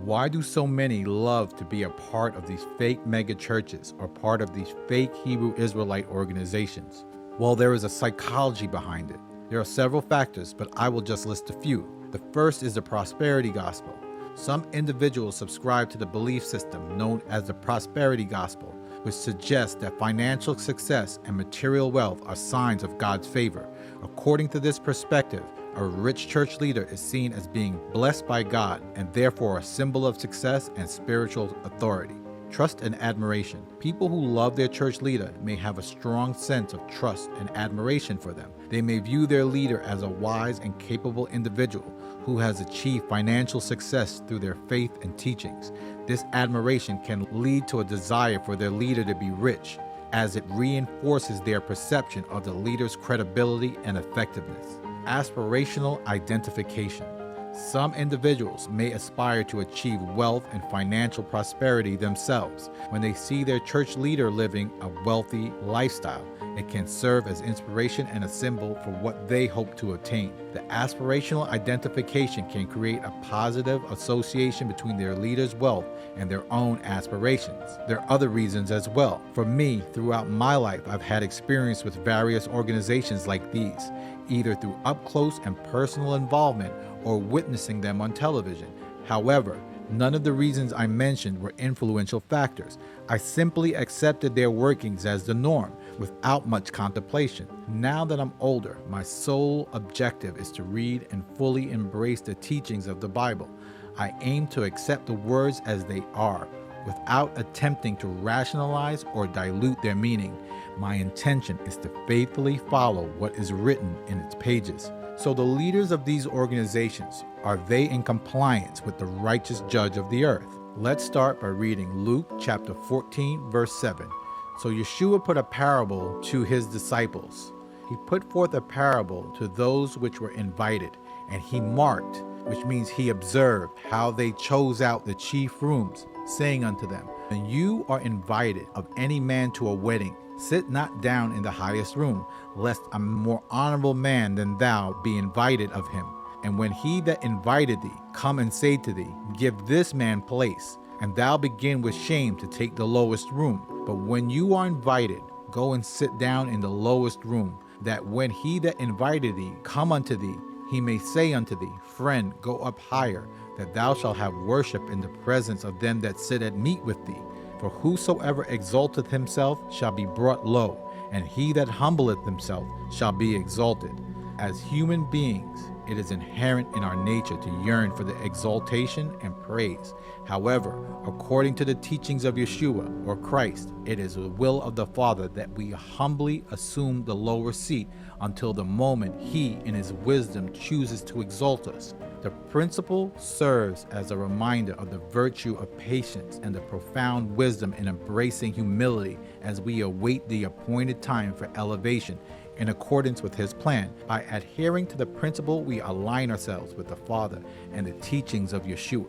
Why do so many love to be a part of these fake mega churches or part of these fake Hebrew Israelite organizations? Well, there is a psychology behind it. There are several factors, but I will just list a few. The first is the prosperity gospel. Some individuals subscribe to the belief system known as the prosperity gospel, which suggests that financial success and material wealth are signs of God's favor. According to this perspective, a rich church leader is seen as being blessed by God and therefore a symbol of success and spiritual authority. Trust and admiration. People who love their church leader may have a strong sense of trust and admiration for them. They may view their leader as a wise and capable individual who has achieved financial success through their faith and teachings. This admiration can lead to a desire for their leader to be rich, as it reinforces their perception of the leader's credibility and effectiveness. Aspirational identification. Some individuals may aspire to achieve wealth and financial prosperity themselves. When they see their church leader living a wealthy lifestyle, it can serve as inspiration and a symbol for what they hope to attain. The aspirational identification can create a positive association between their leader's wealth and their own aspirations. There are other reasons as well. For me, throughout my life, I've had experience with various organizations like these, either through up-close and personal involvement or witnessing them on television. However, none of the reasons I mentioned were influential factors. I simply accepted their workings as the norm, without much contemplation. Now that I'm older, my sole objective is to read and fully embrace the teachings of the Bible. I aim to accept the words as they are, without attempting to rationalize or dilute their meaning. My intention is to faithfully follow what is written in its pages. So the leaders of these organizations, are they in compliance with the righteous judge of the earth? Let's start by reading Luke chapter 14, verse 7. So Yeshua put a parable to his disciples. He put forth a parable to those which were invited, and he marked, which means he observed, how they chose out the chief rooms, saying unto them, When you are invited of any man to a wedding, sit not down in the highest room, lest a more honorable man than thou be invited of him. And when he that invited thee come and say to thee, Give this man place, and thou begin with shame to take the lowest room. But when you are invited, go and sit down in the lowest room, that when he that invited thee come unto thee, he may say unto thee, Friend, go up higher, that thou shalt have worship in the presence of them that sit at meat with thee. For whosoever exalteth himself shall be brought low, and he that humbleth himself shall be exalted. As human beings, it is inherent in our nature to yearn for the exaltation and praise. However, according to the teachings of Yeshua or Christ, it is the will of the Father that we humbly assume the lower seat until the moment He, in His wisdom, chooses to exalt us. The principle serves as a reminder of the virtue of patience and the profound wisdom in embracing humility as we await the appointed time for elevation in accordance with His plan. By adhering to the principle, we align ourselves with the Father and the teachings of Yeshua.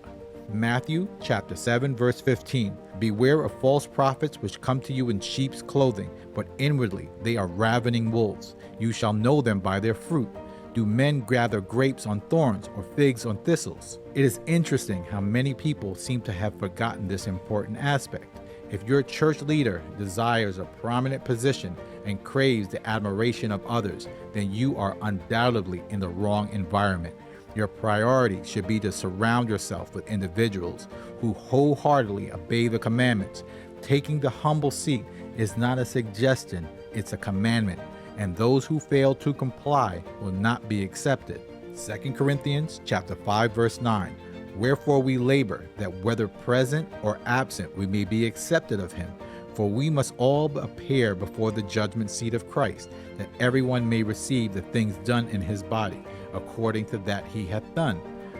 Matthew chapter 7 verse 15. Beware of false prophets which come to you in sheep's clothing, but inwardly they are ravening wolves. You shall know them by their fruit. Do men gather grapes on thorns or figs on thistles? It is interesting how many people seem to have forgotten this important aspect. If your church leader desires a prominent position and craves the admiration of others, then you are undoubtedly in the wrong environment. Your priority should be to surround yourself with individuals who wholeheartedly obey the commandments. Taking the humble seat is not a suggestion, it's a commandment, and those who fail to comply will not be accepted. 2 Corinthians chapter 5 verse 9. Wherefore we labor, that whether present or absent we may be accepted of him. For we must all appear before the judgment seat of Christ, that everyone may receive the things done in his body, according to that he hath done,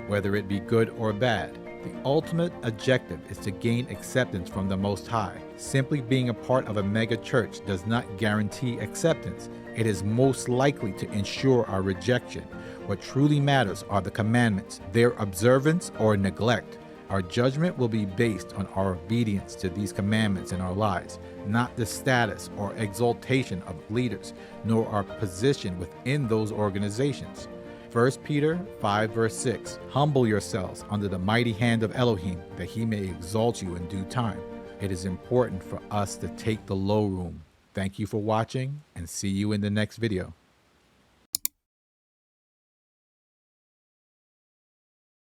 whether it be good or bad. The ultimate objective is to gain acceptance from the Most High. Simply being a part of a mega church does not guarantee acceptance. It is most likely to ensure our rejection. What truly matters are the commandments, their observance or neglect. Our judgment will be based on our obedience to these commandments in our lives, not the status or exaltation of leaders, nor our position within those organizations. 1 Peter 5 verse 6, humble yourselves under the mighty hand of Elohim, that he may exalt you in due time. It is important for us to take the low room. Thank you for watching, and see you in the next video.